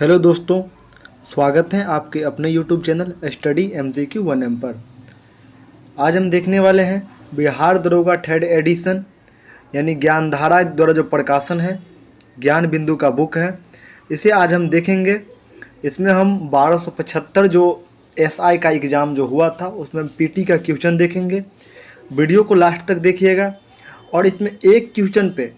Hello दोस्तों, स्वागत है आपके अपने YouTube channel study MCQ 1M पर। आज हम देखने वाले हैं बिहार दरोगा थर्ड एडिशन यानी ज्ञानधारा द्वारा जो प्रकाशन है, ज्ञान बिंदु का बुक है, इसे आज हम देखेंगे। इसमें हम 1275 जो SI का एग्ज़ाम जो हुआ था उसमें PT का क्वेश्चन देखेंगे। वीडियो को लास्ट तक देखिएगा और इसमें एक क्वेश्चन पे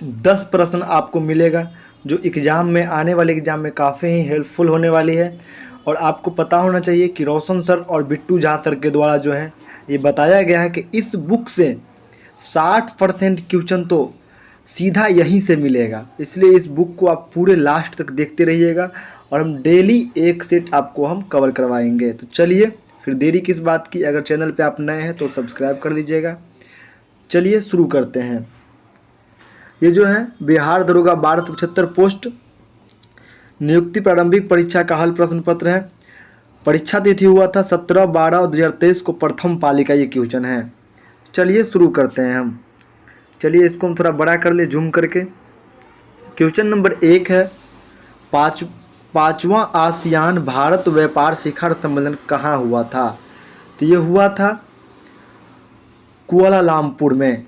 10 प्रश्न आपको मिलेगा जो एग्ज़ाम में आने वाले एग्ज़ाम में काफ़ी ही हेल्पफुल होने वाली है। और आपको पता होना चाहिए कि रोशन सर और बिट्टू झा सर के द्वारा जो है ये बताया गया है कि इस बुक से 60% क्वेश्चन तो सीधा यहीं से मिलेगा। इसलिए इस बुक को आप पूरे लास्ट तक देखते रहिएगा और हम डेली एक सेट आपको हम कवर करवाएंगे। तो चलिए फिर देरी किस बात की, अगर चैनल पे आप नए हैं तो सब्सक्राइब कर लीजिएगा। चलिए शुरू करते हैं। ये जो है बिहार दरोगा 1275 पोस्ट नियुक्ति प्रारंभिक परीक्षा का हल प्रश्न पत्र है। परीक्षा तिथि हुआ था 17/12/2023 को, प्रथम पाली का ये क्वेश्चन है। चलिए शुरू करते हैं हम। चलिए इसको हम थोड़ा बड़ा कर ले जूम करके। क्वेश्चन नंबर 1 है, पाँचवां आसियान भारत व्यापार शिखर सम्मेलन कहाँ हुआ था? तो ये हुआ था कुआलालंपुर में।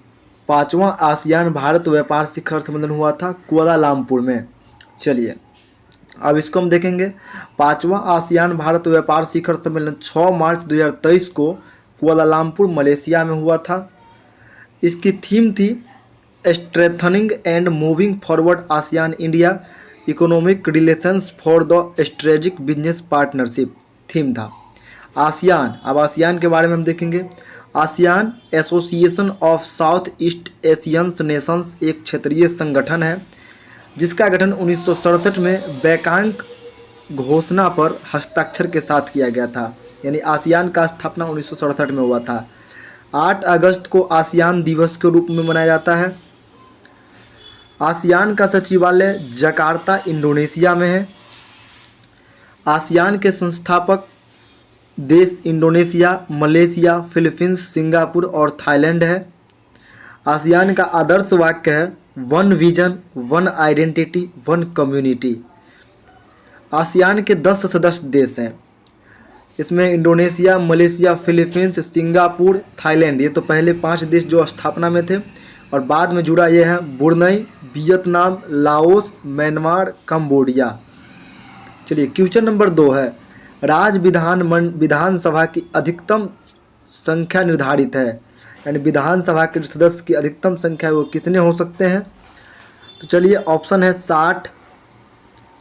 पाँचवां आसियान भारत व्यापार शिखर सम्मेलन हुआ था कुआलालंपुर में। चलिए अब इसको हम देखेंगे। पाँचवां आसियान भारत व्यापार शिखर सम्मेलन 6 मार्च 2023 को कुआलालंपुर मलेशिया में हुआ था। इसकी थीम थी strengthening and moving forward ASEAN India economic relations for the strategic business partnership theme था। आसियान, अब आसियान के बारे में हम देखेंगे। ASEAN Association of South East Asian Nations एक क्षेत्रीय संगठन है जिसका गठन 1967 में बैकांग घोषणा पर हस्ताक्षर के साथ किया गया था। यानी आसियान का स्थापना 1967 में हुआ था। 8 अगस्त को आसियान दिवस के रूप में मनाया जाता है। आसियान का सचिवालय जकार्ता इंडोनेशिया में है। आसियान के संस्थापक देश इंडोनेशिया, मलेशिया, फिलीपींस, सिंगापुर और थाईलैंड है। आसियान का आदर्श वाक्य है one vision, one identity, one community. ASEAN के 10 सदस्य देश हैं। इसमें Indonesia, Malaysia, Philippines, Singapore, Thailand, ये तो पहले 5 देश जो स्थापना में थे और बाद में जुड़ा ये है Brunei, Vietnam, Laos, Myanmar, Cambodia. चलिए क्वेश्चन नंबर 2 है, राज्य विधानसभा की अधिकतम संख्या निर्धारित है। यानी विधानसभा के सदस्य की अधिकतम संख्या वो कितने हो सकते हैं? तो चलिए ऑप्शन है 60,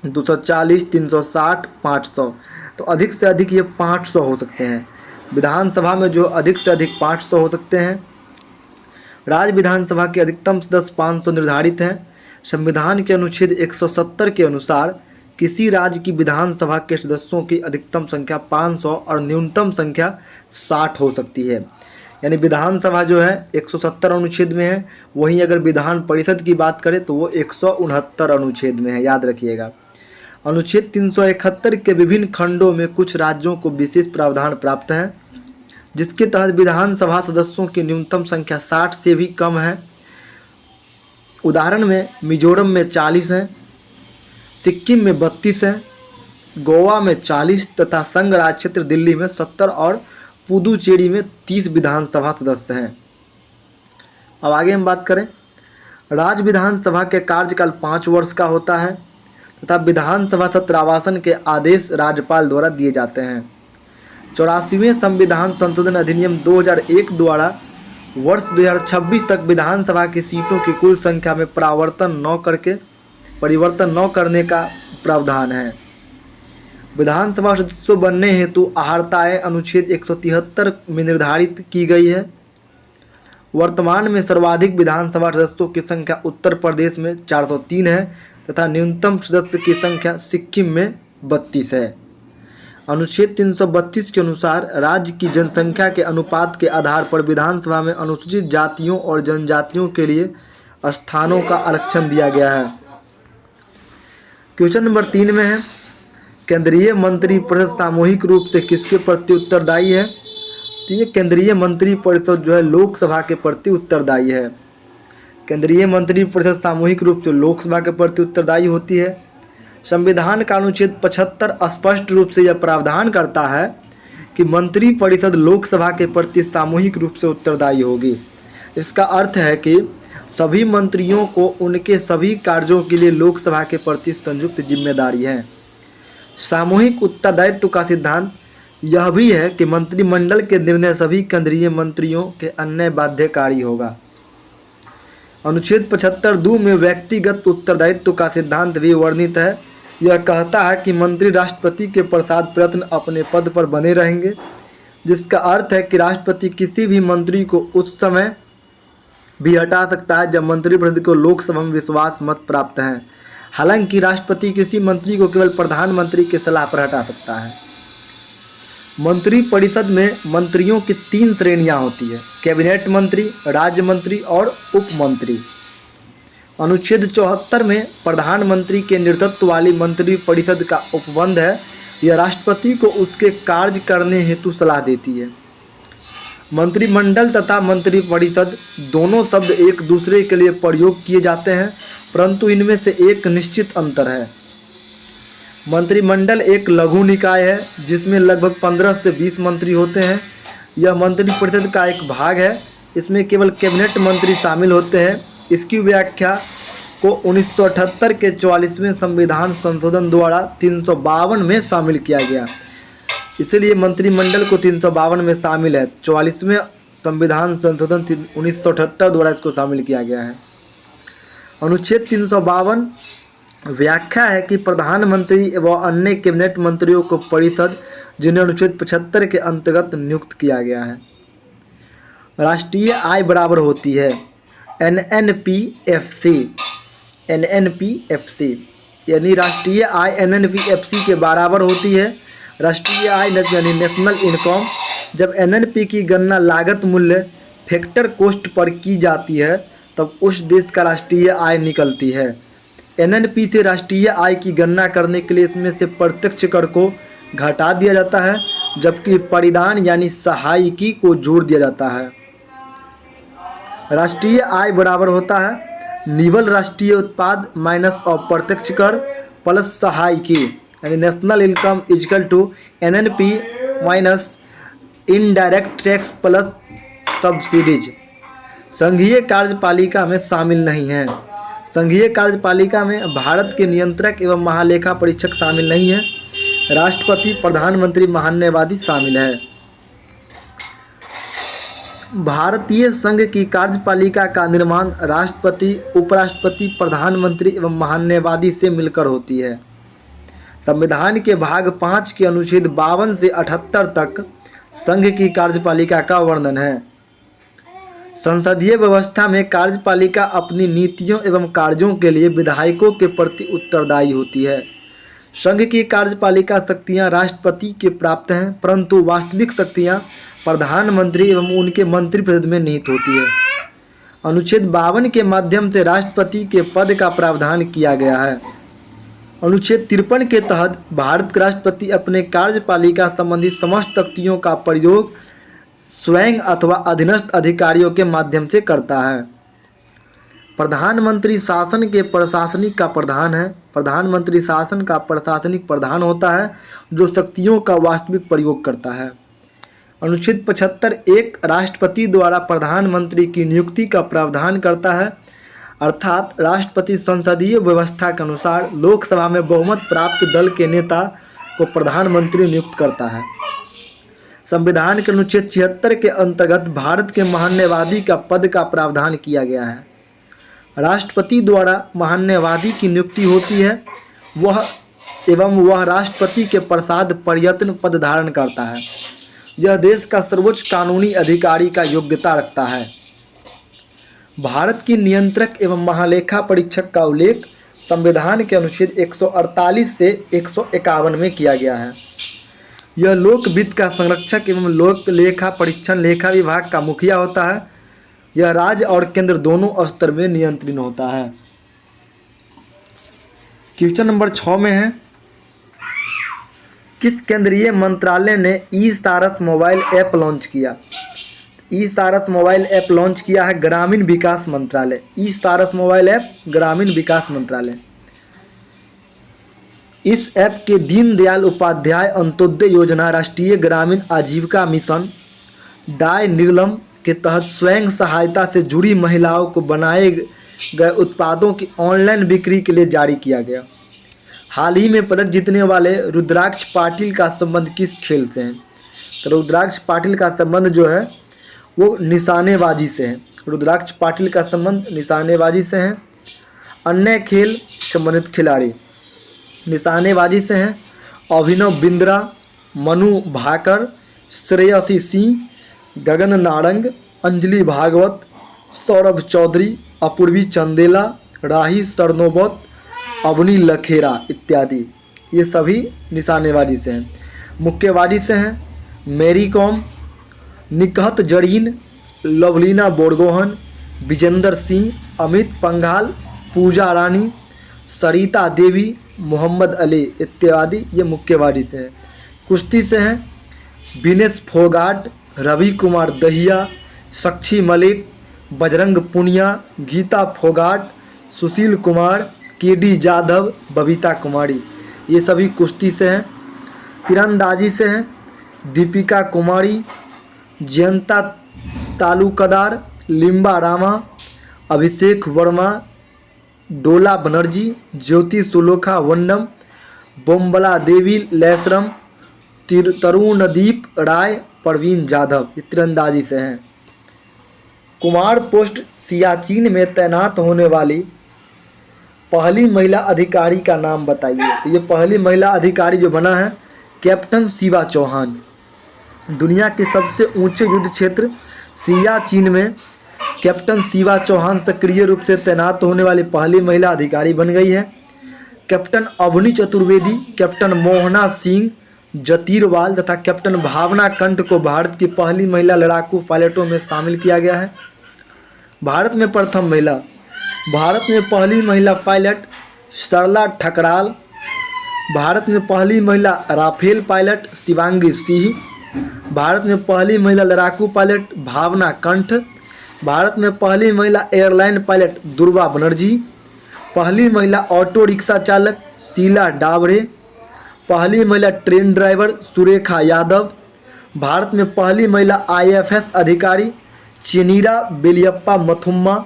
240, 360, 500। तो अधिक से अधिक ये 500 हो सकते हैं। विधानसभा में जो अधिक से अधिक 500 हो सकते हैं। राज्य विधानसभा के अधिकतम सदस्य 500 निर्धारित हैं। संविधान के अनुच्छेद 170 के अनुसार किसी राज्य की विधानसभा के सदस्यों की अधिकतम संख्या 500 और न्यूनतम संख्या 60 हो सकती है। यानी विधानसभा जो है 170 अनुच्छेद में है, वहीं अगर विधान परिषद की बात करें तो वो 169 अनुच्छेद में है, याद रखिएगा। अनुच्छेद 371 के विभिन्न खंडों में कुछ राज्यों को विशेष प्रावधान प्राप्त हैं जिसके तहत विधानसभा सदस्यों की न्यूनतम संख्या 60 से भी कम है। उदाहरण में मिजोरम में 40 हैं, सिक्किम में 32 हैं, गोवा में 40 तथा संघ राज्य क्षेत्र दिल्ली में 70 और पुदुचेरी में 30 विधानसभा सदस्य हैं। अब आगे हम बात करें। राज्य विधानसभा के कार्यकाल 5 वर्ष का होता है तथा विधानसभा सत्रावासन के आदेश राज्यपाल द्वारा दिए जाते हैं। 84वें संविधान संशोधन अधिनियम 2001 द्वारा वर्ष 2026 तक विधानसभा की सीटों की कुल संख्या में परिवर्तन न करने का प्रावधान है। विधानसभा सदस्य बनने हेतु अहर्ताएँ अनुच्छेद 173 में निर्धारित की गई है। वर्तमान में सर्वाधिक विधानसभा सदस्यों की संख्या उत्तर प्रदेश में 403 है तथा न्यूनतम सदस्य की संख्या सिक्किम में 32 है। अनुच्छेद 332 के अनुसार राज्य की जनसंख्या के अनुपात के आधार पर विधानसभा में अनुसूचित जातियों और जनजातियों के लिए स्थानों का आरक्षण दिया गया है। क्वेश्चन नंबर 3 में है, केंद्रीय मंत्री परिषद सामूहिक रूप से किसके प्रति उत्तरदायी है? तो ये केंद्रीय मंत्री परिषद जो है लोकसभा के प्रति उत्तरदायी है। केंद्रीय मंत्री परिषद सामूहिक रूप से लोकसभा के प्रति उत्तरदायी होती है। संविधान का अनुच्छेद 75 स्पष्ट रूप से यह प्रावधान करता है कि मंत्रिपरिषद लोकसभा के प्रति सामूहिक रूप से उत्तरदायी होगी। इसका अर्थ है कि सभी मंत्रियों को उनके सभी कार्यों के लिए लोकसभा के प्रति संयुक्त जिम्मेदारी है। सामूहिक उत्तरदायित्व का सिद्धांत यह भी है कि मंत्रिमंडल के निर्णय सभी केंद्रीय मंत्रियों के अन्य बाध्यकारी होगा। अनुच्छेद 75(2) में व्यक्तिगत उत्तरदायित्व का सिद्धांत भी वर्णित है। यह कहता है कि मंत्री राष्ट्रपति के प्रसाद प्रयत्न अपने पद पर बने रहेंगे, जिसका अर्थ है कि राष्ट्रपति किसी भी मंत्री को उस समय भी हटा सकता है जब मंत्रिपरिषद को लोकसभा में विश्वास मत प्राप्त है। हालांकि राष्ट्रपति किसी मंत्री को केवल प्रधानमंत्री की सलाह पर हटा सकता है। मंत्रिपरिषद में मंत्रियों की 3 श्रेणियां होती है: कैबिनेट मंत्री, राज्य मंत्री और उप मंत्री। अनुच्छेद 74 में प्रधानमंत्री के नेतृत्व वाली मंत्रिपरिषद का उपबंध है। यह राष्ट्रपति को उसके कार्य करने हेतु सलाह देती है। मंत्रिमंडल तथा मंत्रिपरिषद दोनों शब्द एक दूसरे के लिए प्रयोग किए जाते हैं, परंतु इनमें से एक निश्चित अंतर है। मंत्रिमंडल एक लघु निकाय है जिसमें लगभग 15 से 20 मंत्री होते हैं। यह मंत्रिपरिषद का एक भाग है। इसमें केवल कैबिनेट मंत्री शामिल होते हैं। इसकी व्याख्या को 1978 के 44वें संविधान संशोधन द्वारा 352 में शामिल किया गया। इसलिए मंत्रिमंडल को 352 में शामिल है। 44वें संविधान संशोधन 1978 द्वारा इसको शामिल किया गया है। अनुच्छेद 352 व्याख्या है कि प्रधानमंत्री एवं अन्य कैबिनेट मंत्रियों को परिषद, जिन्हें अनुच्छेद 75 के अंतर्गत नियुक्त किया गया है। राष्ट्रीय आय बराबर होती है NNPFC यानी राष्ट्रीय आय NNPFC के बराबर होती है। राष्ट्रीय आय यानी नेशनल इनकम। जब NNP की गणना लागत मूल्य फैक्टर कॉस्ट पर की जाती है तब उस देश का राष्ट्रीय आय निकलती है। NNP से राष्ट्रीय आय की गणना करने के लिए इसमें से प्रत्यक्ष कर को घटा दिया जाता है, जबकि परिदान यानी सहायिकी को जोड़ दिया जाता है। राष्ट्रीय आय बराबर होता है निवल राष्ट्रीय उत्पाद माइनस अप्रत्यक्ष कर प्लस सहायिकी यानी national income equal to NNP minus indirect tax plus subsidies. संघीय कार्यपालिका में शामिल नहीं है। संघीय कार्यपालिका में भारत के नियंत्रक एवं महालेखा परीक्षक शामिल नहीं है। राष्ट्रपति, प्रधानमंत्री, महान्यायवादी शामिल है। भारतीय संघ की कार्यपालिका का निर्माण राष्ट्रपति, उपराष्ट्रपति, प्रधानमंत्री एवं महान्यायवादी से मिलकर होती है। संविधान के भाग 5 के अनुच्छेद 52 से 78 तक संघ की कार्यपालिका का वर्णन है। संसदीय व्यवस्था में कार्यपालिका अपनी नीतियों एवं कार्यों के लिए विधायकों के प्रति उत्तरदायी होती है। संघ की कार्यपालिका शक्तियां राष्ट्रपति के प्राप्त हैं, परंतु वास्तविक शक्तियां प्रधानमंत्री एवं उनके मंत्रिपरिषद में निहित होती है। अनुच्छेद 52 के माध्यम से राष्ट्रपति के पद का प्रावधान किया गया है। अनुच्छेद 53 के तहत भारत के राष्ट्रपति अपने कार्यपालिका संबंधी समस्त शक्तियों का प्रयोग स्वयं अथवा अधीनस्थ अधिकारियों के माध्यम से करता है। प्रधानमंत्री शासन के प्रशासनिक का प्रधान है। प्रधानमंत्री शासन का प्रशासनिक प्रधान होता है जो शक्तियों का वास्तविक प्रयोग करता है। अनुच्छेद 75 एक राष्ट्रपति द्वारा प्रधानमंत्री की नियुक्ति का प्रावधान करता है, अर्थात राष्ट्रपति संसदीय व्यवस्था के अनुसार लोकसभा में बहुमत प्राप्त दल के नेता को प्रधानमंत्री नियुक्त करता है। संविधान के अनुच्छेद 76 के अंतर्गत भारत के महान्यायवादी का पद का प्रावधान किया गया है। राष्ट्रपति द्वारा महान्यायवादी की नियुक्ति होती है वह राष्ट्रपति के प्रसाद प्रयत्न पद धारण करता है। यह देश का सर्वोच्च कानूनी अधिकारी का योग्यता रखता है। भारत की नियंत्रक एवं महालेखा परीक्षक का उल्लेख संविधान के अनुच्छेद 148 से 151 में किया गया है। यह लोक वित्त का संरक्षक एवं लोक लेखा परीक्षण लेखा विभाग का मुखिया होता है। यह राज्य और केंद्र दोनों स्तर में नियंत्रित होता है। क्वेश्चन नंबर 6 में है, किस केंद्रीय मंत्रालय ने ई-सारस मोबाइल ऐप लॉन्च किया? ई-सारस मोबाइल ऐप लॉन्च किया है ग्रामीण विकास मंत्रालय। ई-सारस मोबाइल ऐप ग्रामीण विकास मंत्रालय। इस ऐप के दीनदयाल उपाध्याय अंत्योदय योजना, राष्ट्रीय ग्रामीण आजीविका मिशन डाय निर्लम के तहत स्वयं सहायता से जुड़ी महिलाओं को बनाए गए उत्पादों की ऑनलाइन बिक्री के लिए जारी किया गया। हाल ही में पदक जीतने वाले रुद्राक्ष पाटिल का संबंध किस खेल से है? तो रुद्राक्ष पाटिल का संबंध जो है वो निशानेबाजी से है। रुद्राक्ष पाटिल का संबंध निशानेबाजी से है। अन्य खेल संबंधित खिलाड़ी निशानेबाजी से हैं अभिनव बिंद्रा, मनु भाकर, श्रेयसी सिंह, गगन नारंग, अंजलि भागवत, सौरभ चौधरी, अपूर्वी चंदेला, राही सरनोबत, अवनी लखेरा इत्यादि, ये सभी निशानेबाजी से हैं। मुक्केबाजी से हैं मैरी कॉम, निकहत जरीन, लवलीना बोरगोहन, विजेंदर सिंह, अमित पंघाल, पूजा रानी, सरिता देवी, मोहम्मद अली इत्यादि, ये मुक्केबाजी से हैं। कुश्ती से हैं विनेश फोगाट, रवि कुमार दहिया, साक्षी मलिक, बजरंग पुनिया, गीता फोगाट, सुशील कुमार, केडी जाधव, बबीता कुमारी, ये सभी कुश्ती से हैं। तीरंदाजी से हैं दीपिका कुमारी, जयंता तालुकदार, लिम्बा रामा, अभिषेक वर्मा, डोला बनर्जी, ज्योति सुलोखा वन्नम, बोम्बला देवी लैसरम, तरुणदीप राय, परवीन जाधव, ये तीरंदाजी से हैं। कुमार पोस्ट सियाचिन में तैनात होने वाली पहली महिला अधिकारी का नाम बताइए। तो ये पहली महिला अधिकारी जो बना है कैप्टन शिवा चौहान। दुनिया के सबसे ऊंचे युद्ध क्षेत्र सियाचिन में कैप्टन शिवा चौहान सक्रिय रूप से तैनात होने वाली पहली महिला अधिकारी बन गई है। कैप्टन अवनी चतुर्वेदी, कैप्टन मोहना सिंह जतीरवाल तथा कैप्टन भावना कंठ को भारत की पहली महिला लड़ाकू पायलटों में शामिल किया गया है। भारत में प्रथम महिला, भारत में पहली महिला पायलट सरला ठकराल, भारत में पहली महिला राफेल पायलट शिवांगी सिंह, भारत में पहली महिला लड़ाकू पायलट भावना कंठ, भारत में पहली महिला एयरलाइन पायलट दुर्वा बनर्जी, पहली महिला ऑटो रिक्शा चालक शीला डावरे, पहली महिला ट्रेन ड्राइवर सुरेखा यादव, भारत में पहली महिला आईएफएस अधिकारी चेनीरा बेलियप्पा मथुम्मा।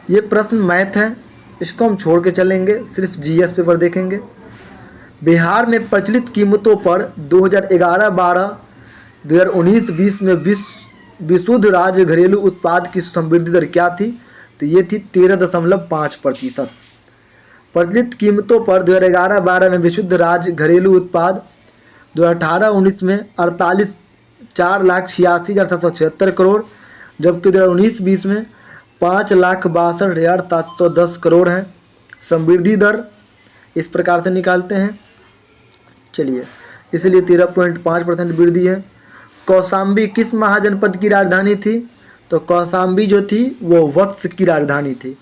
ये प्रश्न मैथ है, इसको हम छोड़ के चलेंगे, सिर्फ जीएस पेपर देखेंगे। बिहार में प्रचलित कीमतों पर 2011-12, 2019-20 में विशुद्ध राज्य घरेलू उत्पाद की समृद्धि दर क्या थी? तो ये थी 13.5%। प्रचलित कीमतों पर 2011-12 में विशुद्ध राज्य घरेलू उत्पाद 2018-19 में 4,86,776 करोड़, जबकि 2019-20 में 5,62,710 करोड़ है। समृद्धि दर इस प्रकार से निकालते हैं, चलिए, इसलिए 13.5% वृद्धि है। कौशाम्बी किस महाजनपद की राजधानी थी? तो कौशाम्बी जो थी वो वत्स की राजधानी थी।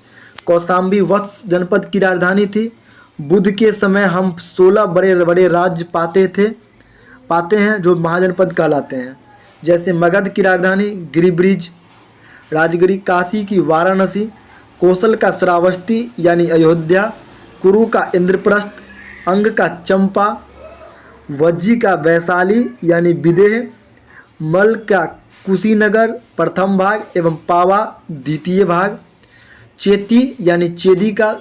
कौशाम्बी वत्स जनपद की राजधानी थी। बुद्ध के समय हम 16 बड़े बड़े राज्य पाते हैं जो महाजनपद कहलाते हैं, जैसे मगध की राजधानी गिरिब्रिज, राजगिरी, काशी की वाराणसी, कौशल का श्रावस्ती यानी अयोध्या, कुरु का इंद्रप्रस्थ, अंग का चंपा, वज्जी का वैशाली यानी विदेह, मल का कुशीनगर प्रथम भाग एवं पावा द्वितीय भाग, चेती यानी चेदी का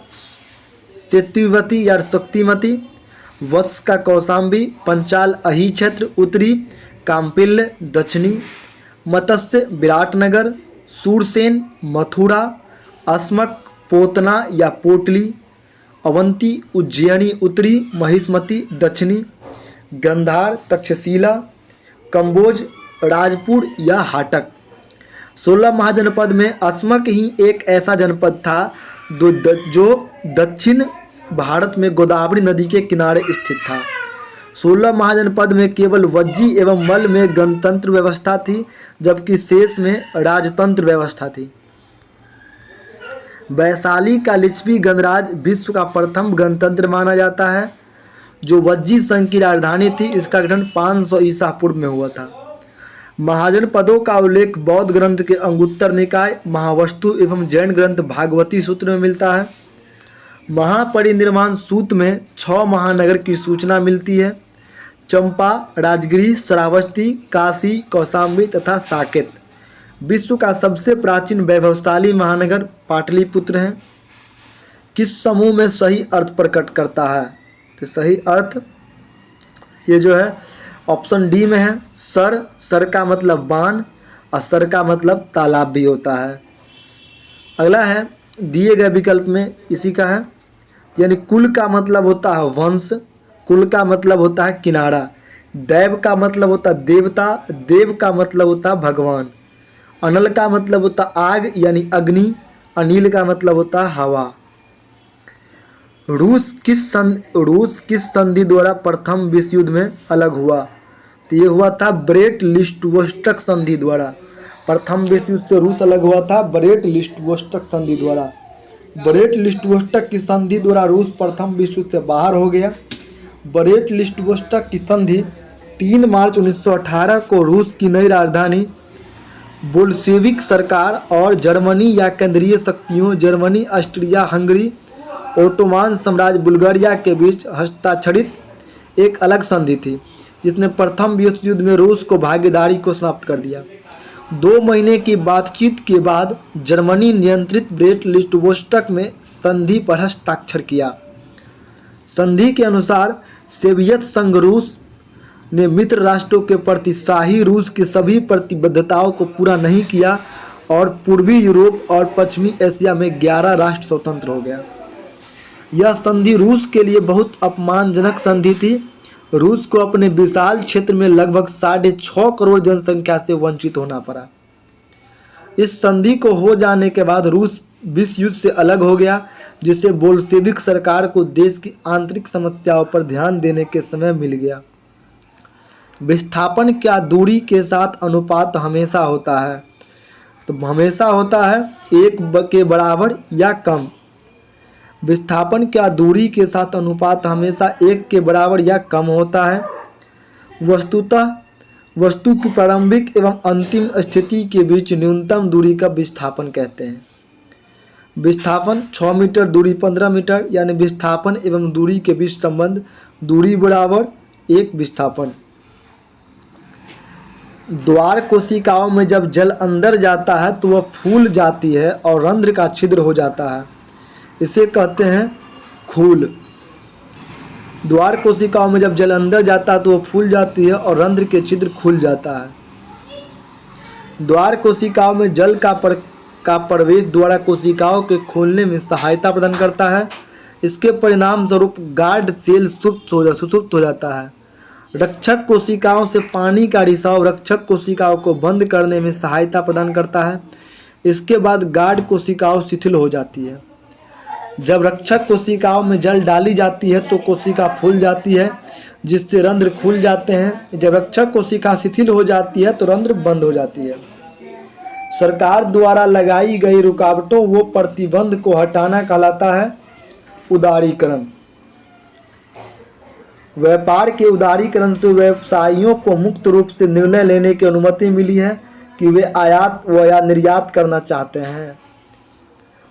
सेतुवती या शक्तिमती, वत्स का कौशाम्बी, पंचाल अही क्षेत्र उत्तरी, काम्पिल्य दक्षिणी, मत्स्य विराटनगर, सूरसेन मथुरा, अस्मक पोतना या पोटली, अवंती उज्जैनी उत्तरी, महिष्मती दक्षिणी, गंधार तक्षशिला, कंबोज राजपुर या हाटक। 16 महाजनपद में अस्मक ही एक ऐसा जनपद था जो दक्षिण भारत में गोदावरी नदी के किनारे स्थित था। 16 महाजनपद में केवल वज्जी एवं मल में गणतंत्र व्यवस्था थी, जबकि शेष में राजतंत्र व्यवस्था थी। वैशाली का लिच्छवी गणराज्य विश्व का प्रथम गणतंत्र माना जाता है, जो वज्जी संघ की राजधानी थी। इसका गठन 500 ईसा पूर्व में हुआ था। महाजनपदों का उल्लेख बौद्ध ग्रंथ के अंगुत्तर निकाय, महावस्तु एवं जैन ग्रंथ भागवती सूत्र में मिलता है। महापरिनिर्वाण सूत्र में 6 महानगर की सूचना मिलती है। चंपा, राजगिरी, श्रावस्ती, काशी, कौशाम्बी तथा साकेत। विश्व का सबसे प्राचीन वैभवशाली महानगर पाटलिपुत्र है। किस समूह में सही अर्थ प्रकट करता है? तो सही अर्थ ये जो है ऑप्शन डी में है। सर, सर का मतलब बाण और सर का मतलब तालाब भी होता है। अगला है दिए गए विकल्प में इसी का है, यानी कुल का मतलब होता है वंश, कुल का मतलब होता है किनारा, दैव का मतलब होता है देवता, देव का मतलब होता है भगवान, अनल का मतलब होता है आग यानी अग्नि, अनिल का मतलब होता है हवा। रूस किस संधि द्वारा प्रथम विश्व युद्ध में अलग हुआ? तो ये हुआ था ब्रेट लिस्टवोस्टक संधि द्वारा। प्रथम विश्व युद्ध से रूस अलग हुआ था ब्रेट लिस्टवोस्टक संधि द्वारा। ब्रेट लिस्टवोस्टक की संधि द्वारा रूस प्रथम विश्व युद्ध से बाहर हो गया। ब्रेट लिस्टवोस्टक की संधि 3 मार्च 1918 को रूस की नई राजधानी बोल्शेविक सरकार और जर्मनी या केंद्रीय शक्तियों जर्मनी, ऑस्ट्रिया हंगरी, ओटोमान साम्राज्य बुल्गारिया के बीच हस्ताक्षरित एक अलग संधि थी, जिसने प्रथम विश्व युद्ध में रूस को भागीदारी को समाप्त कर दिया। 2 महीने की बातचीत के बाद जर्मनी नियंत्रित ब्रेट लिस्टवोस्टक में संधि पर हस्ताक्षर किया। संधि के अनुसार सोवियत संघ रूस ने मित्र राष्ट्रों के प्रति शाही रूस की सभी प्रतिबद्धताओं को पूरा नहीं किया और पूर्वी यूरोप और पश्चिमी एशिया में 11 राष्ट्र स्वतंत्र हो गया। यह संधि रूस के लिए बहुत अपमानजनक संधि थी। रूस को अपने विशाल क्षेत्र में लगभग 6.5 करोड़ जनसंख्या से वंचित होना पड़ा। इस संधि को हो जाने के बाद रूस विश्व युद्ध से अलग हो गया, जिससे बोल्शेविक सरकार को देश की आंतरिक समस्याओं पर ध्यान देने के समय मिल गया। विस्थापन क्या दूरी के साथ अनुपात हमेशा होता है? तो हमेशा होता है 1 के बराबर या कम। विस्थापन क्या दूरी के साथ अनुपात हमेशा 1 के बराबर या कम होता है। वस्तु की प्रारंभिक एवं अंतिम स्थिति के बीच न्यूनतम दूरी का विस्थापन कहते हैं। विस्थापन 6 मीटर, दूरी 15 मीटर, यानी विस्थापन एवं दूरी के बीच संबंध दूरी बराबर 1 विस्थापन। द्वार कोशिकाओं में जब जल अंदर जाता है तो वह फूल जाती है और रंध्र का छिद्र हो जाता है, इसे कहते हैं खूल। द्वार कोशिकाओं में जब जल अंदर जाता है तो वह फूल जाती है और रंध्र के छिद्र खुल जाता है। द्वार कोशिकाओं में जल का प्रवेश द्वारा कोशिकाओं के खोलने में सहायता प्रदान करता है। इसके परिणाम स्वरूप गार्ड सेल सुषुप्त हो जाता है। रक्षक कोशिकाओं से पानी का रिसाव रक्षक कोशिकाओं को बंद करने में सहायता प्रदान करता है। इसके बाद गार्ड कोशिकाओं शिथिल हो जाती है। जब रक्षक कोशिकाओं में जल डाली जाती है तो कोशिका फूल जाती है, जिससे रंध्र खुल जाते हैं। जब रक्षक कोशिका शिथिल हो जाती है तो रंध्र बंद हो जाती है। सरकार द्वारा लगाई गई रुकावटों व प्रतिबंध को हटाना कहलाता है उदारीकरण। व्यापार के उदारीकरण से व्यवसायियों को मुक्त रूप से निर्णय लेने की अनुमति मिली है कि वे आयात व या निर्यात करना चाहते हैं।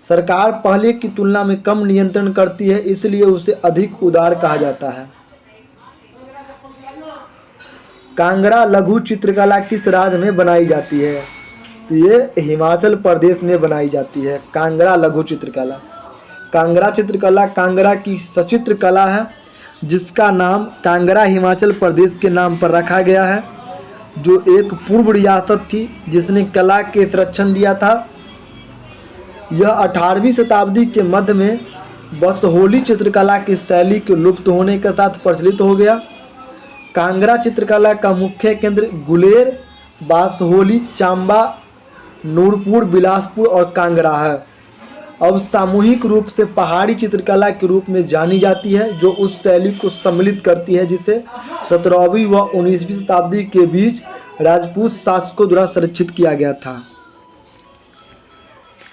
सरकार पहले की तुलना में कम नियंत्रण करती है, इसलिए उसे अधिक उदार कहा जाता है। कांगड़ा लघु चित्रकला किस राज्य में बनाई जाती है? तो ये हिमाचल प्रदेश में बनाई जाती है। कांगड़ा लघु चित्रकला, कांगड़ा चित्रकला कांगड़ा की सचित्र कला है, जिसका नाम कांगड़ा हिमाचल प्रदेश के नाम पर रखा गया है, जो एक पूर्व रियासत थी जिसने कला के संरक्षण दिया था। यह 18वीं शताब्दी के मध्य में बसहोली चित्रकला की शैली के लुप्त होने के साथ प्रचलित हो गया। कांगड़ा चित्रकला का मुख्य केंद्र गुलेर, बासहोली, चांबा, नूरपुर, बिलासपुर और कांगड़ा है। अब सामूहिक रूप से पहाड़ी चित्रकला के रूप में जानी जाती है, जो उस शैली को सम्मिलित करती है जिसे 17वीं व 19वीं शताब्दी के बीच राजपूत शासकों द्वारा संरक्षित किया गया था।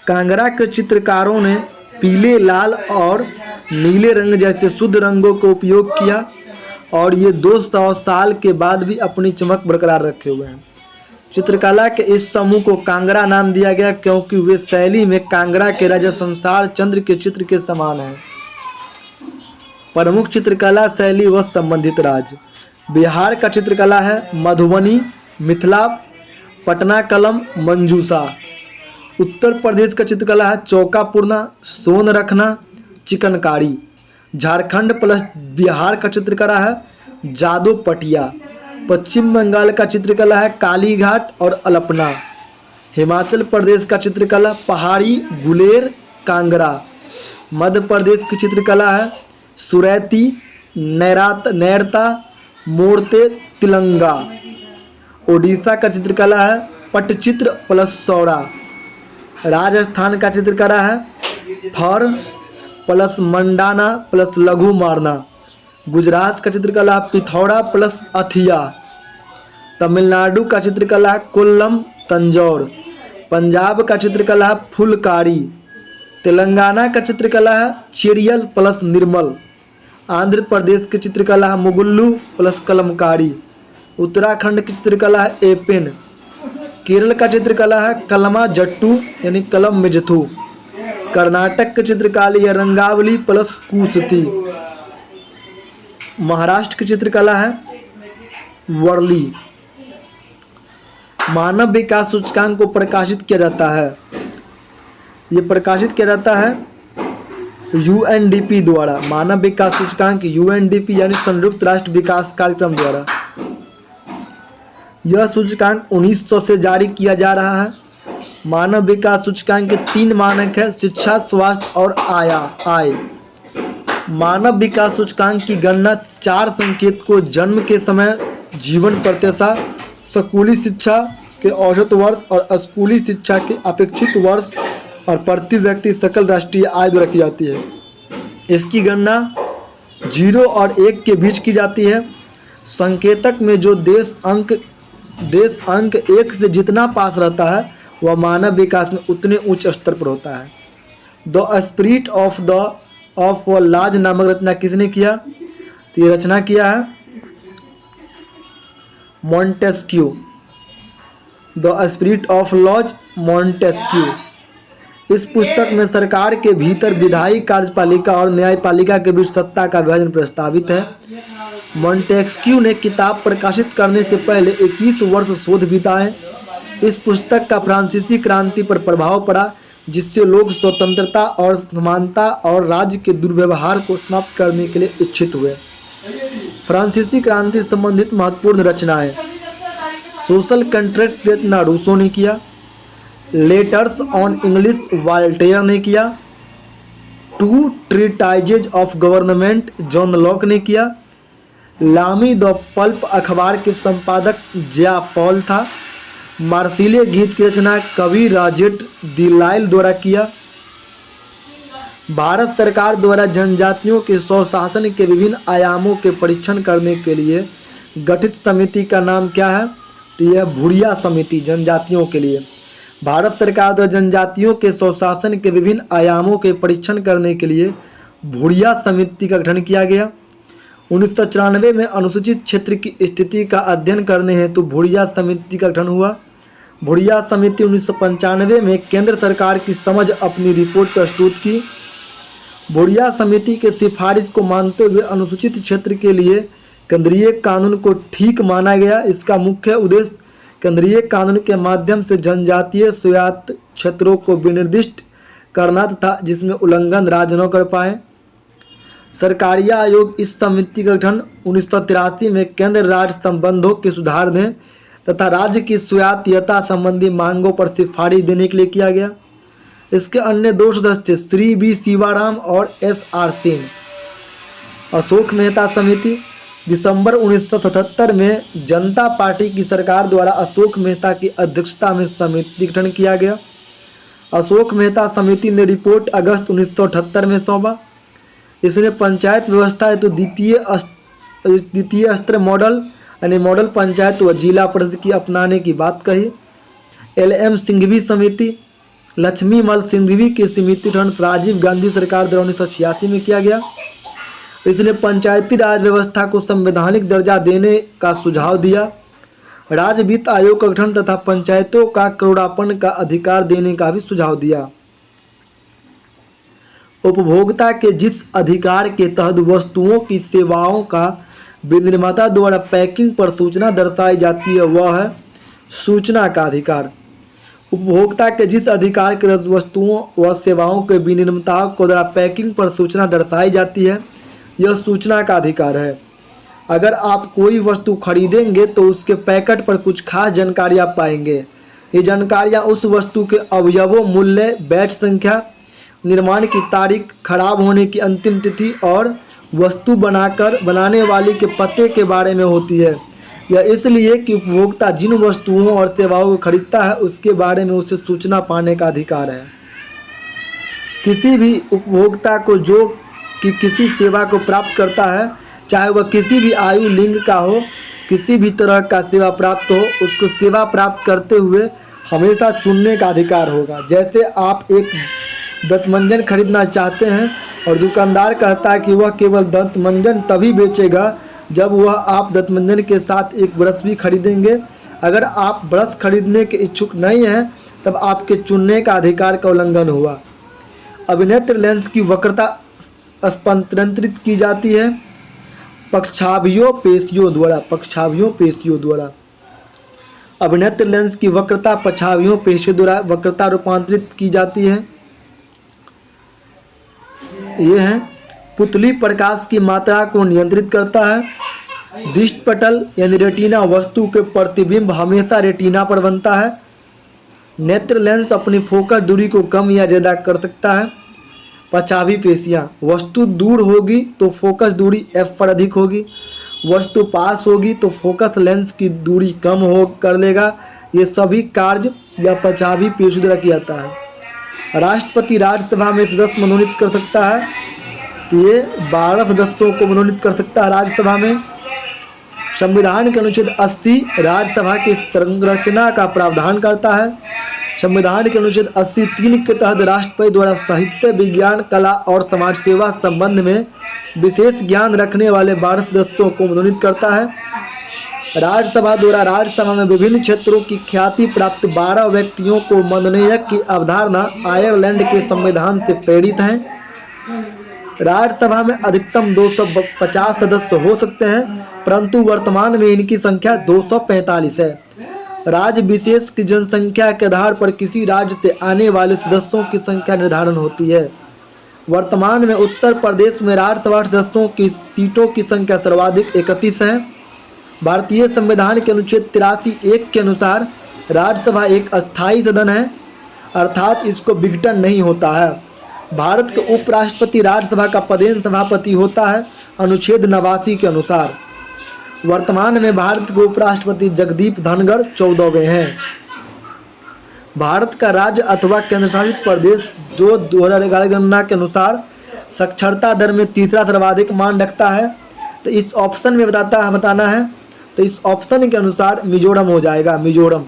कांगड़ा के चित्रकारों ने पीले, लाल और नीले रंग जैसे शुद्ध रंगों का उपयोग किया और ये 200 साल के बाद भी अपनी चमक बरकरार रखे हुए हैं। चित्रकला के इस समूह को कांगड़ा नाम दिया गया क्योंकि वे शैली में कांगड़ा के राजा संसार चंद्र के चित्र के समान हैं। प्रमुख चित्रकला शैली व संबंधित राज्य। बिहार का चित्रकला है मधुबनी, मिथिला, पटना कलम, मंजूषा। उत्तर प्रदेश का चित्रकला है चौका पूर्णा, सोन रखना, चिकनकारी। झारखंड प्लस बिहार का चित्रकला है जादू पटिया। पश्चिम बंगाल का चित्रकला है कालीघाट और अल्पना। हिमाचल प्रदेश का चित्रकला पहाड़ी, गुलेर, कांगड़ा। मध्य प्रदेश की चित्रकला है सुरैती, नैरता, मोड़ते, तिलंगा। ओडिशा का चित्रकला है पटचित्र प्लस सौरा। राजस्थान का चित्रकला है फर प्लस मंडाना प्लस लघु मारना। गुजरात का चित्रकला पिथौरा प्लस अथिया। तमिलनाडु का चित्रकला कोल्लम, तंजौर। पंजाब का चित्रकला है फुलकारी। तेलंगाना का चित्रकला है चेरियल प्लस निर्मल। आंध्र प्रदेश की चित्रकला है मुगुल्लू प्लस कलमकारी। उत्तराखंड की चित्रकला है एपेन। केरल का चित्रकला है कलमा जट्टू यानी कलम मिजथू। कर्नाटक की चित्रकला है रंगावली प्लस कुसती। महाराष्ट्र की चित्रकला है वर्ली। मानव विकास सूचकांक को प्रकाशित किया जाता है, ये प्रकाशित किया जाता है यूएनडीपी द्वारा। मानव विकास सूचकांक यूएनडीपी यानी संयुक्त राष्ट्र विकास कार्यक्रम द्वारा। यह सूचकांक 1900 से जारी किया जा रहा है। मानव विकास सूचकांक के 3 मानक है, शिक्षा, स्वास्थ्य और आय। मानव विकास सूचकांक की गणना 4 संकेत को जन्म के समय, जीवन प्रत्याशा, स्कूली शिक्षा के औसत वर्ष और स्कूली शिक्षा के अपेक्षित वर्ष और प्रति व्यक्ति सकल राष्ट्रीय आय द्वारा की जाती है। इसकी गणना 0 और 1 के बीच की जाती है। संकेतक में जो देश अंक 1 से जितना पास रहता है वह मानव विकास में उतने उच्च स्तर पर होता है। द स्पिरिट ऑफ लॉज नामक रचना किसने किया? तो ये रचना किया है Montesquieu. The spirit of laws, Montesquieu. इस पुस्तक में सरकार के भीतर विधायी, कार्यपालिका और न्यायपालिका के बीच सत्ता का विभाजन प्रस्तावित है। मॉन्टेस्क्यू ने किताब प्रकाशित करने से पहले 21 वर्ष शोध बिताए। इस पुस्तक का फ्रांसीसी क्रांति पर प्रभाव पड़ा, जिससे लोग स्वतंत्रता और समानता और राज्य के दुर्व्यवहार को समाप्त करने के लिए इच्छुक हुए। फ्रांसीसी क्रांति संबंधित महत्वपूर्ण रचनाएं: सोशल कंट्रैक्ट रचना रूसो ने किया। लेटर्स ऑन इंग्लिश वॉल्टेयर ने किया। 2 ट्रीटाइजेज ऑफ गवर्नमेंट जॉन लॉक ने किया। लामी द पल्प अखबार के संपादक ज्या पॉल था। मार्सिले गीत की रचना कवि रॉजेट डिलाइल द्वारा किया। भारत सरकार द्वारा जनजातियों के स्वशासन के विभिन्न आयामों के परीक्षण करने के लिए गठित समिति का नाम क्या है? तो यह भूरिया समिति जनजातियों के लिए। भारत सरकार द्वारा जनजातियों के स्वशासन के विभिन्न आयामों के परीक्षण करने के लिए भूरिया समिति का गठन किया गया। 1994 में अनुसूचित क्षेत्र की स्थिति का अध्ययन करने हेतु भूरिया समिति का गठन हुआ। भूरिया समिति 1995 में केंद्र सरकार की समझ अपनी रिपोर्ट प्रस्तुत की। भूरिया समिति के सिफारिश को मानते हुए अनुसूचित क्षेत्र के लिए केंद्रीय कानून को ठीक माना गया। इसका मुख्य उद्देश्य केंद्रीय कानून के माध्यम से जनजातीय स्वायत्त क्षेत्रों को विनिर्दिष्ट करना तथा जिसमें उल्लंघन राज्य न कर पाए। सरकारी आयोग इस समिति का गठन 1983 में केंद्र राज्य संबंधों के सुधार दें तथा राज्य की स्वायत्तता संबंधी मांगों पर सिफारिश देने के लिए किया गया। इसके अन्य 2 सदस्य थे श्री बी शिवाराम और SR सेन। अशोक मेहता समिति दिसंबर 1977 में जनता पार्टी की सरकार द्वारा अशोक मेहता की अध्यक्षता में समिति गठन किया गया। अशोक मेहता समिति ने रिपोर्ट अगस्त 1978 में सौंपा। इसने पंचायत व्यवस्था हेतु द्वितीय स्तर मॉडल यानी मॉडल पंचायत व जिला परिषद की अपनाने की बात कही। LM सिंघवी समिति लक्ष्मीमल सिंघवी की समिति गठन राजीव गांधी सरकार द्वारा 1986 में किया गया। इसने पंचायती राज व्यवस्था को संवैधानिक दर्जा देने का सुझाव दिया। राज्य वित्त आयोग का गठन तथा पंचायतों का करोड़ापन का अधिकार देने का भी सुझाव दिया। उपभोक्ता के जिस अधिकार के तहत वस्तुओं की सेवाओं का विनिर्माता द्वारा पैकिंग पर सूचना दर्शाई जाती है वह है सूचना का अधिकार। उपभोक्ता के जिस अधिकार के तहत वस्तुओं व सेवाओं के विनिर्माताओं को द्वारा पैकिंग पर सूचना दर्शाई जाती है यह सूचना का अधिकार है। अगर आप कोई वस्तु खरीदेंगे तो उसके पैकेट पर कुछ खास जानकारियाँ पाएंगे। ये जानकारियाँ उस वस्तु के अवयवों, मूल्य, बैच संख्या, निर्माण की तारीख, खराब होने की अंतिम तिथि और वस्तु बनाने वाले के पते के बारे में होती है। यह इसलिए कि उपभोक्ता जिन वस्तुओं और सेवाओं को खरीदता है उसके बारे में उसे सूचना पाने का अधिकार है। किसी भी उपभोक्ता को जो कि किसी सेवा को प्राप्त करता है, चाहे वह किसी भी आयु लिंग का हो, किसी भी तरह का सेवा प्राप्त हो, उसको सेवा प्राप्त करते हुए हमेशा चुनने का अधिकार होगा। जैसे आप एक दंतमंजन खरीदना चाहते हैं और दुकानदार कहता है कि वह केवल दंतमंजन तभी बेचेगा जब वह आप दंतमंजन के साथ एक ब्रश भी खरीदेंगे। अगर आप ब्रश खरीदने के इच्छुक नहीं हैं तब आपके चुनने का अधिकार का उल्लंघन हुआ। अभिनेत्र लेंस की वक्रता स्थानांतरित की जाती है पक्षाभियों पेशियों द्वारा। अभिनेत्र लेंस की वक्रता पक्षाभियों पेशियों द्वारा वक्रता रूपांतरित की जाती है। ये है पुतली प्रकाश की मात्रा को नियंत्रित करता है। दृष्टिपटल यानी रेटिना वस्तु के प्रतिबिंब हमेशा रेटिना पर बनता है। नेत्र लेंस अपनी फोकस दूरी को कम या ज़्यादा कर सकता है। पक्षाभियों पेशियाँ, वस्तु दूर होगी तो फोकस दूरी f पर अधिक होगी, वस्तु पास होगी तो फोकस लेंस की दूरी कम हो कर लेगा। ये सभी कार्य या पक्षाभियों पेशियों द्वारा किया जाता है। राष्ट्रपति राज्यसभा में सदस्य मनोनीत कर सकता है, तो ये 12 सदस्यों को मनोनीत कर सकता है राज्यसभा में। संविधान के अनुच्छेद 80 राज्यसभा की संरचना का प्रावधान करता है। संविधान के अनुच्छेद 80(3) के तहत राष्ट्रपति द्वारा साहित्य, विज्ञान, कला और समाज सेवा संबंध में विशेष ज्ञान रखने वाले 12 सदस्यों को मनोनीत करता है। राज्यसभा द्वारा राज्यसभा में विभिन्न क्षेत्रों की ख्याति प्राप्त 12 व्यक्तियों को मनोनयन की अवधारणा आयरलैंड के संविधान से प्रेरित है। राज्यसभा में अधिकतम 250 सदस्य हो सकते हैं, परंतु वर्तमान में इनकी संख्या 245 है। राज्य विशेष की जनसंख्या के आधार पर किसी राज्य से आने वाले सदस्यों की संख्या निर्धारण होती है। वर्तमान में उत्तर प्रदेश में राज्यसभा सदस्यों की सीटों की संख्या सर्वाधिक 31 है। भारतीय संविधान के अनुच्छेद 83(1) के अनुसार राज्यसभा एक अस्थायी सदन है, अर्थात इसको विघटन नहीं होता है। भारत के उपराष्ट्रपति राज्यसभा का पदेन सभापति होता है अनुच्छेद 89 के अनुसार। वर्तमान में भारत के उपराष्ट्रपति जगदीप धनखड़ 14वें हैं। भारत का राज्य अथवा केंद्रशासित प्रदेश जो 2011 गणना के अनुसार साक्षरता दर में तीसरा सर्वाधिक मान रखता है, तो इस ऑप्शन में बताना है, तो इस ऑप्शन के अनुसार मिजोरम हो जाएगा। मिजोरम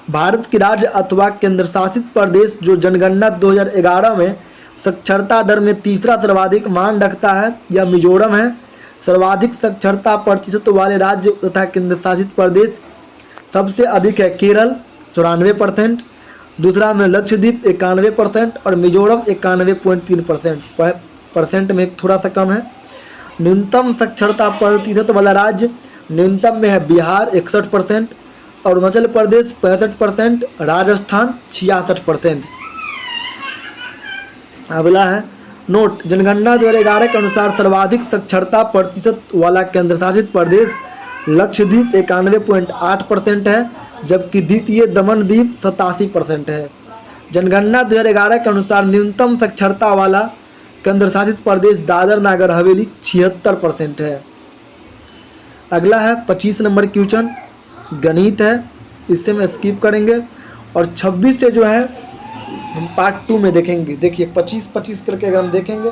भारत की राज्य अथवा केंद्रशासित प्रदेश जो जनगणना 2011 में साक्षरता दर में तीसरा सर्वाधिक मान रखता है यह मिजोरम है। सर्वाधिक साक्षरता प्रतिशत वाले राज्य तथा केंद्रशासित प्रदेश सबसे अधिक है केरल 94%, दूसरा में लक्षद्वीप 91% और मिजोरम 91.3% में थोड़ा सा कम है। न्यूनतम साक्षरता प्रतिशत वाला राज्य न्यूनतम में है बिहार 61%, अरुणाचल प्रदेश 65%, राजस्थान 66%। अगला है नोट, जनगणना 2011 के अनुसार सर्वाधिक साक्षरता प्रतिशत वाला केंद्रशासित प्रदेश लक्षद्वीप 91.8% है, जबकि द्वितीय दमन-दीव 87% है। जनगणना 2011 के अनुसार न्यूनतम साक्षरता वाला केंद्रशासित प्रदेश दादर नगर हवेली 76% है। अगला है 25 नंबर क्वेश्चन, गणित है, इससे मैं स्किप करेंगे और 26 से जो है हम पार्ट 2 में देखेंगे। देखिए 25-25 करके अगर हम देखेंगे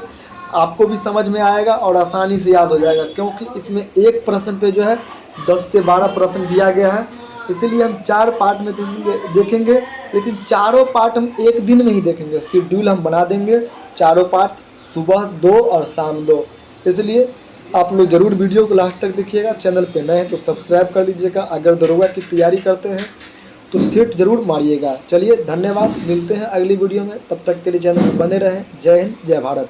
आपको भी समझ में आएगा और आसानी से याद हो जाएगा, क्योंकि इसमें एक प्रश्न पे जो है 10 से 12 प्रश्न दिया गया है, इसलिए हम 4 पार्ट में देखेंगे। लेकिन चारों पार्ट हम एक दिन में ही देखेंगे, शेड्यूल हम बना देंगे, चारों पार्ट सुबह 2 और शाम 2। इसलिए आप लोग ज़रूर वीडियो को लास्ट तक देखिएगा। चैनल पे नए हैं तो सब्सक्राइब कर लीजिएगा। अगर दरोगा की तैयारी करते हैं तो सेट जरूर मारिएगा। चलिए धन्यवाद, मिलते हैं अगली वीडियो में, तब तक के लिए चैनल में बने रहें। जय हिंद, जय भारत।